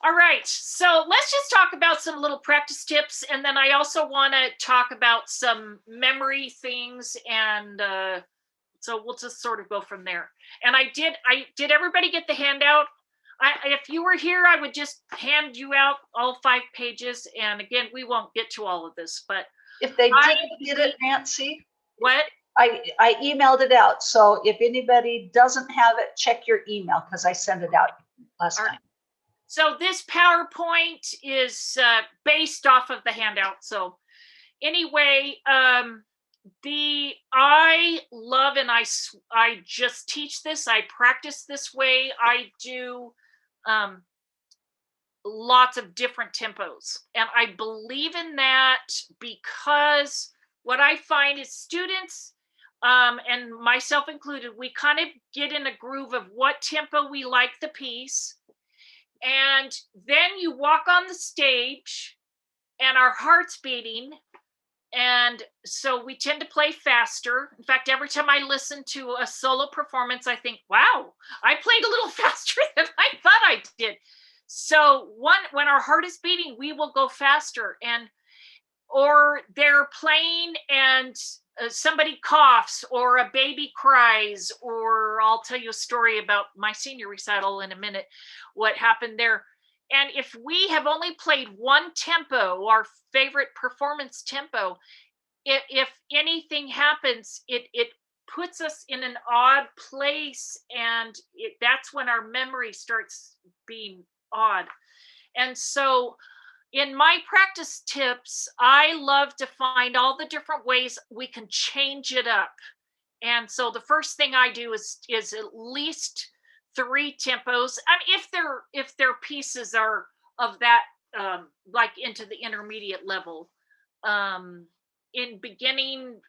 All right, so let's just talk about some little practice tips, and then I also want to talk about some memory things, and so we'll just sort of go from there. And I did everybody get the handout? If you were here, I would just hand you out all 5 pages, and again, we won't get to all of this, but if they didn't get it, Nancy, what? I emailed it out. So if anybody doesn't have it, check your email because I sent it out last time. So this PowerPoint is based off of the handout. So anyway, I love, and I just teach this. I practice this way. I do lots of different tempos, and I believe in that because what I find is students, and myself included, we kind of get in a groove of what tempo we like the piece. And then you walk on the stage and our heart's beating. And so we tend to play faster. In fact, every time I listen to a solo performance, I think, wow, I played a little faster than I thought I did. So when our heart is beating, we will go faster. Or they're playing and somebody coughs or a baby cries, or I'll tell you a story about my senior recital in a minute, what happened there. And if we have only played one tempo, our favorite performance tempo, if anything happens, it puts us in an odd place, and that's when our memory starts being odd. And so in my practice tips, I love to find all the different ways we can change it up. And so the first thing I do is at least 3 tempos. I mean, if their pieces are of that, like into the intermediate level. In beginning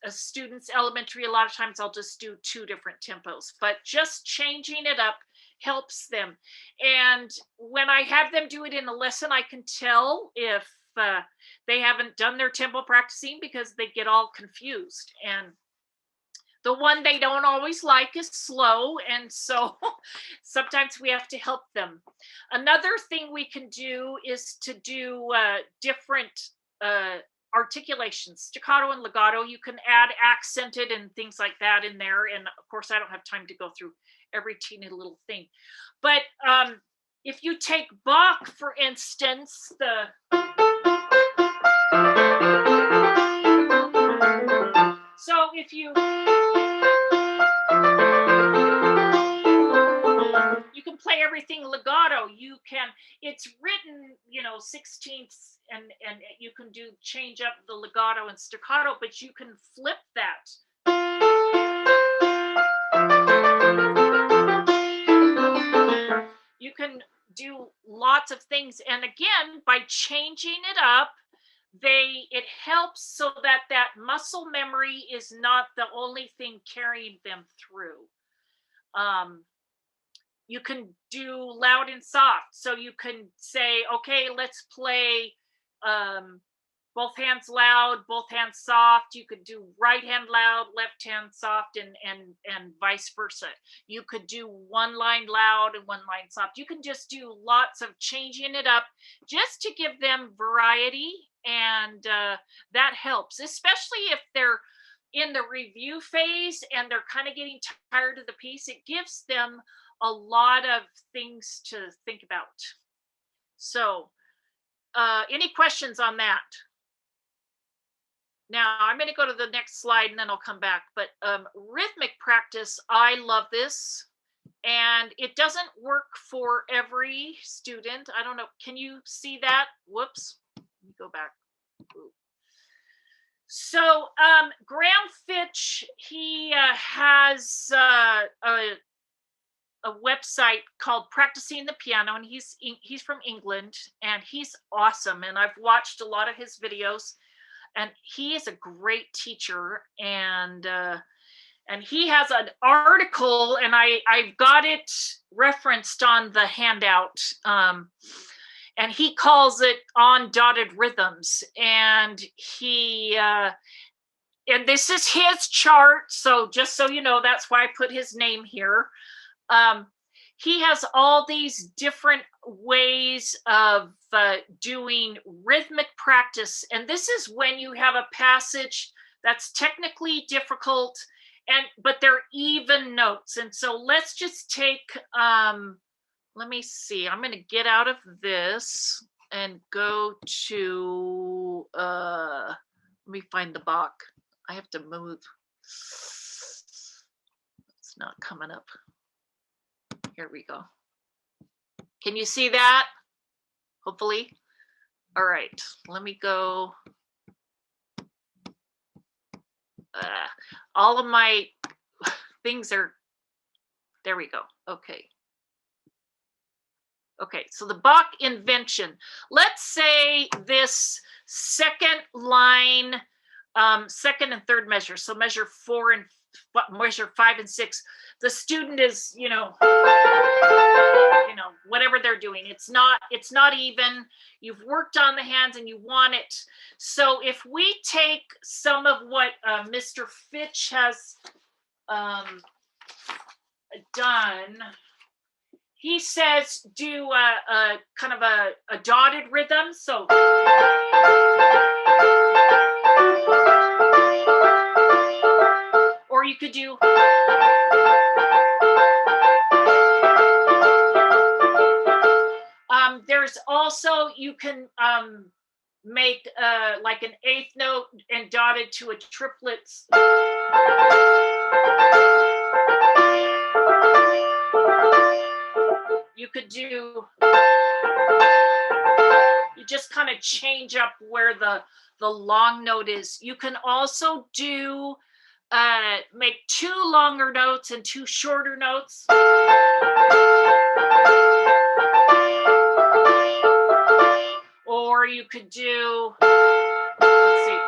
students, elementary, a lot of times I'll just do 2 different tempos, but just changing it up helps them. And when I have them do it in a lesson, I can tell if they haven't done their tempo practicing because they get all confused. And the one they don't always like is slow, and so sometimes we have to help them. Another thing we can do is to do different articulations, staccato and legato. You can add accented and things like that in there. And of course, I don't have time to go through every teeny little thing. But if you take Bach, for instance, so if you can play everything legato, it's written, 16ths, and you can change up the legato and staccato, but you can flip that. You can do lots of things. And again, by changing it up, it helps so that muscle memory is not the only thing carrying them through. You can do loud and soft. So you can say, okay, let's play both hands loud, both hands soft. You could do right hand loud, left hand soft, and vice versa. You could do one line loud and one line soft. You can just do lots of changing it up just to give them variety, and that helps, especially if they're in the review phase and they're kind of getting tired of the piece. It gives them a lot of things to think about. So any questions on that? Now I'm going to go to the next slide and then I'll come back. But rhythmic practice, I love this. And it doesn't work for every student. I don't know. Can you see that? Whoops. Let me go back. Ooh. So Graham Fitch, he has a website called Practicing the Piano, and he's from England, and he's awesome. And I've watched a lot of his videos, and he is a great teacher. And he has an article, and I've got it referenced on the handout. And he calls it On Dotted Rhythms. And and this is his chart. So just so you know, that's why I put his name here. he has all these different ways of doing rhythmic practice. And this is when you have a passage that's technically difficult, but they're even notes. And so let's just take, let me see, I'm going to get out of this and go to, let me find the Bach. I have to move. It's not coming up. Here we go. Can you see that? Hopefully. All right, let me go. All of my things are, there we go. Okay. Okay, so the Bach invention. Let's say this second line, second and third measure. So measure 4 and measure 5 and 6. The student is, whatever they're doing. It's not even. You've worked on the hands and you want it. So if we take some of what Mr. Fitch has done, he says do a kind of a dotted rhythm. So or you could do there's also, you can make like an 8th note and dot it to a triplets. You could do, you just kind of change up where the long note is. You can also do make 2 longer notes and 2 shorter notes. Or you could do, let's see,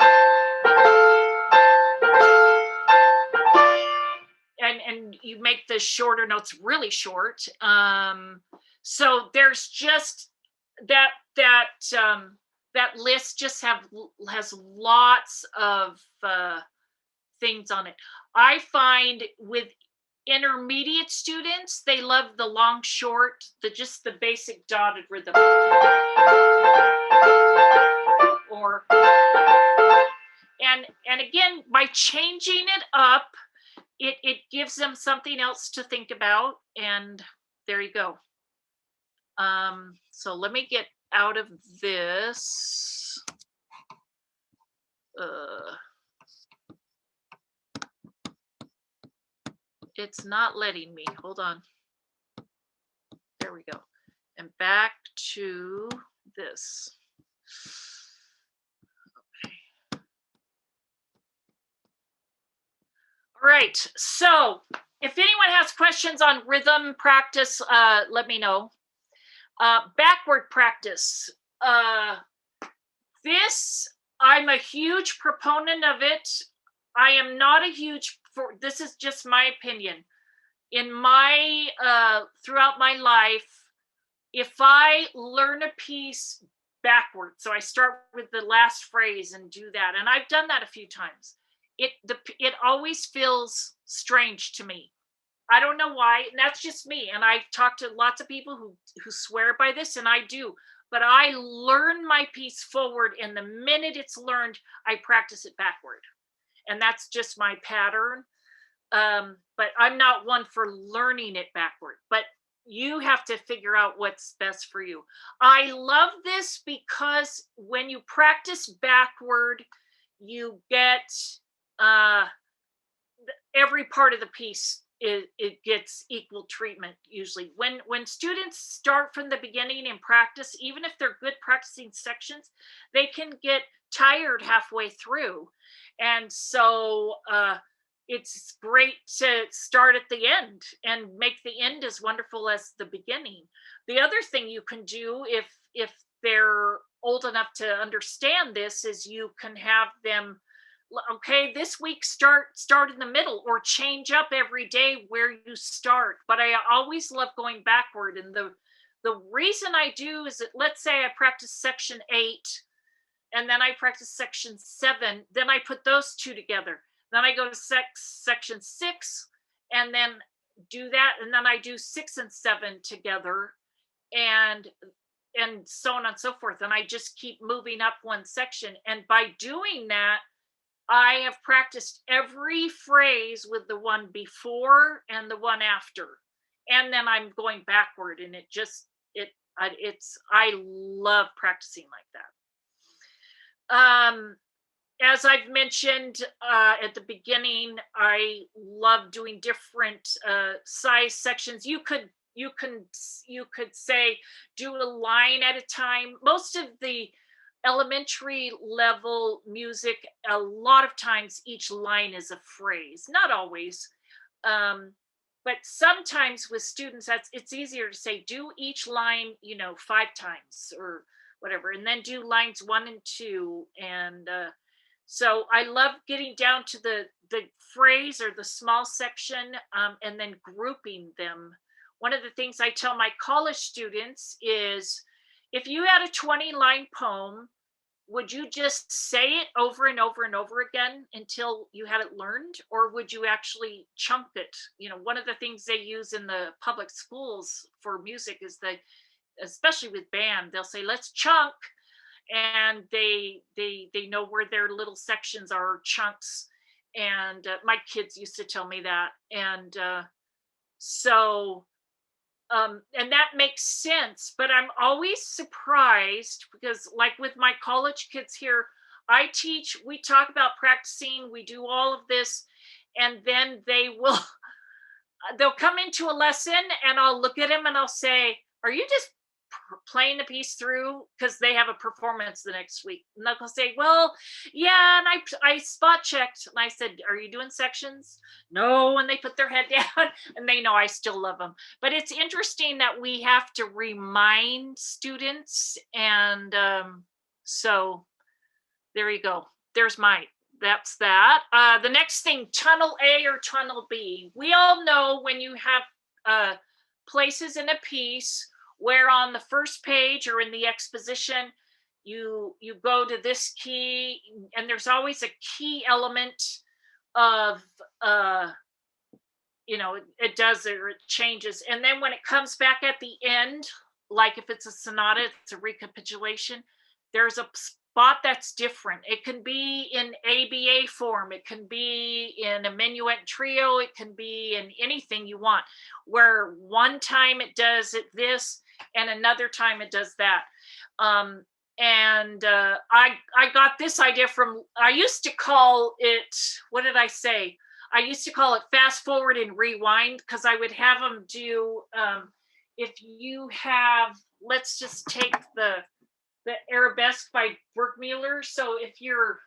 and you make the shorter notes really short. So there's just that list just has lots of things on it. I find with intermediate students, they love the long short, just the basic dotted rhythm. Or and again, by changing it up, it gives them something else to think about, and there you go. So let me get out of this. It's not letting me. Hold on. There we go. And back to this. Okay. All right. So if anyone has questions on rhythm practice, let me know. Backward practice. This, I'm a huge proponent of it. I am not a huge, this is just my opinion. In my, throughout my life, if I learn a piece backward, so I start with the last phrase and do that, and I've done that a few times, it always feels strange to me. I don't know why, and that's just me. And I talk to lots of people who swear by this, and I do. But I learn my piece forward, and the minute it's learned, I practice it backward. And that's just my pattern. But I'm not one for learning it backward. But you have to figure out what's best for you. I love this because when you practice backward, you get every part of the piece. It gets equal treatment usually. When students start from the beginning and practice, even if they're good practicing sections, they can get tired halfway through. And so it's great to start at the end and make the end as wonderful as the beginning. The other thing you can do if they're old enough to understand this is you can have them, okay, this week start in the middle, or change up every day where you start. But I always love going backward. And the reason I do is that, let's say I practice section 8 and then I practice section 7, then I put those two together. Then I go to section 6, and then do that, and then I do 6 and 7 together, and so on and so forth, and I just keep moving up one section. And by doing that, I have practiced every phrase with the one before and the one after, and then I'm going backward, and I love practicing like that. As I've mentioned at the beginning, I love doing different size sections. You could say do a line at a time. Most of the elementary level music, a lot of times each line is a phrase, not always. But sometimes with students, it's easier to say do each line 5 times or whatever, and then do lines 1 and 2. And so I love getting down to the phrase or the small section, and then grouping them. One of the things I tell my college students is, if you had a 20-line poem, would you just say it over and over and over again until you had it learned, or would you actually chunk it? One of the things they use in the public schools for music is especially with band, they'll say, let's chunk. And they know where their little sections are, chunks. And my kids used to tell me that. And and that makes sense, but I'm always surprised because, like with my college kids here, we talk about practicing, we do all of this, and then they'll come into a lesson and I'll look at them and I'll say, are you just playing the piece through? Because they have a performance the next week, and they'll say, well, yeah, and I spot checked, and I said, are you doing sections? No. And they put their head down, and they know I still love them. But it's interesting that we have to remind students, and so there you go. That's that. The next thing, tunnel A or tunnel B. We all know when you have places in a piece where on the first page or in the exposition, you go to this key, and there's always a key element of, it does or it changes. And then when it comes back at the end, like if it's a sonata, it's a recapitulation, there's a spot that's different. It can be in ABA form, it can be in a minuet trio, it can be in anything you want, where one time it does it this, and another time it does that. I got this idea from, I used to call it, what did I say? I used to call it fast forward and rewind, because I would have them do, if you have, let's just take the Arabesque by Burgmüller. So if you're,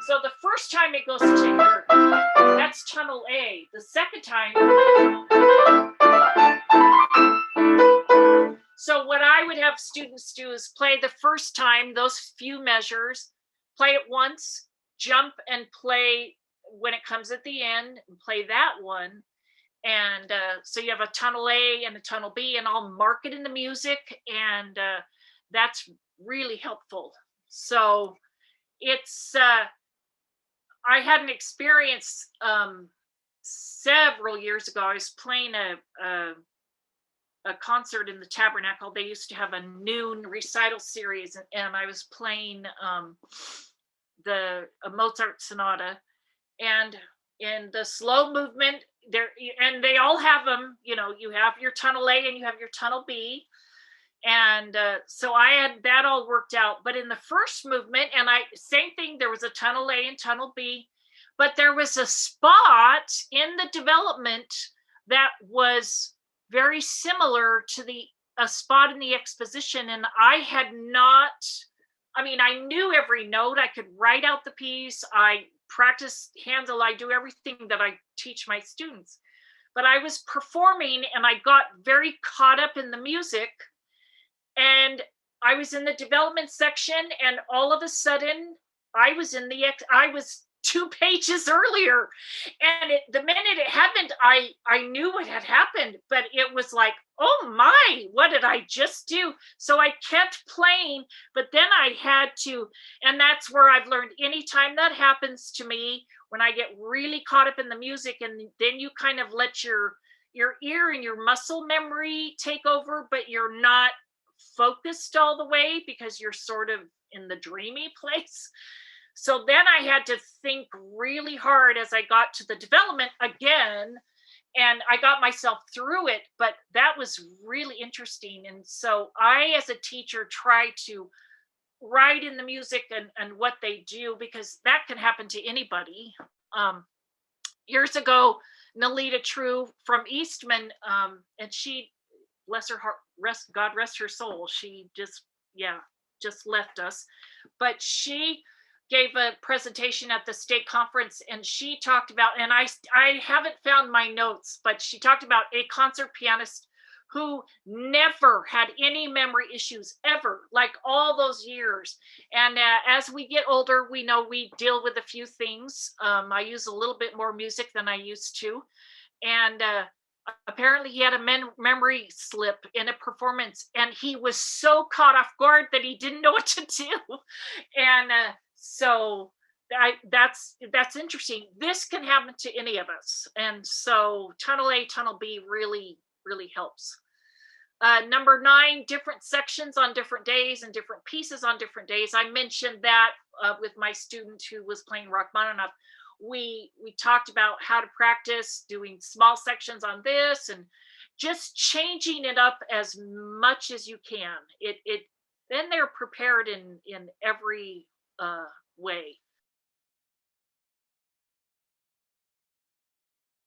so the first time it goes to take that's tunnel A. The second time, so what I would have students do is play the first time, those few measures, play it once, jump and play when it comes at the end, and play that one. And so you have a tunnel A and a tunnel B, and I'll mark it in the music, and that's really helpful. So it's, I had an experience several years ago. I was playing a concert in the Tabernacle. They used to have a noon recital series, and I was playing a Mozart sonata, and in the slow movement there, and they all have them, you have your tunnel A and you have your tunnel B, and so I had that all worked out. But in the first movement, and same thing, there was a tunnel A and tunnel B, but there was a spot in the development that was very similar to a spot in the exposition, and I had not, I knew every note, I could write out the piece, I practice Handel, I do everything that I teach my students, but I was performing and I got very caught up in the music, and I was in the development section, and all of a sudden I was 2 pages earlier, and the minute it happened, I knew what had happened, but it was like, oh my, what did I just do? So I kept playing, but then I had to, and that's where I've learned, anytime that happens to me, when I get really caught up in the music, and then you kind of let your ear and your muscle memory take over, but you're not focused all the way because you're sort of in the dreamy place. So then I had to think really hard as I got to the development again, and I got myself through it, but that was really interesting. And so I, as a teacher, try to write in the music and what they do, because that can happen to anybody. Um, Years ago, Nalita True from Eastman, and she, bless her heart, God rest her soul. She just, yeah, just left us. But she gave a presentation at the state conference, and she talked about, and I haven't found my notes, but she talked about a concert pianist who never had any memory issues ever, like all those years. And as we get older, we know we deal with a few things. I use a little bit more music than I used to. And apparently he had a memory slip in a performance, and he was so caught off guard that he didn't know what to do. And so that's interesting. This can happen to any of us. And so tunnel A, tunnel B really, really helps. Number 9, different sections on different days and different pieces on different days. I mentioned that with my student who was playing Rachmaninoff. We talked about how to practice doing small sections on this, and just changing it up as much as you can. Then they're prepared in every way.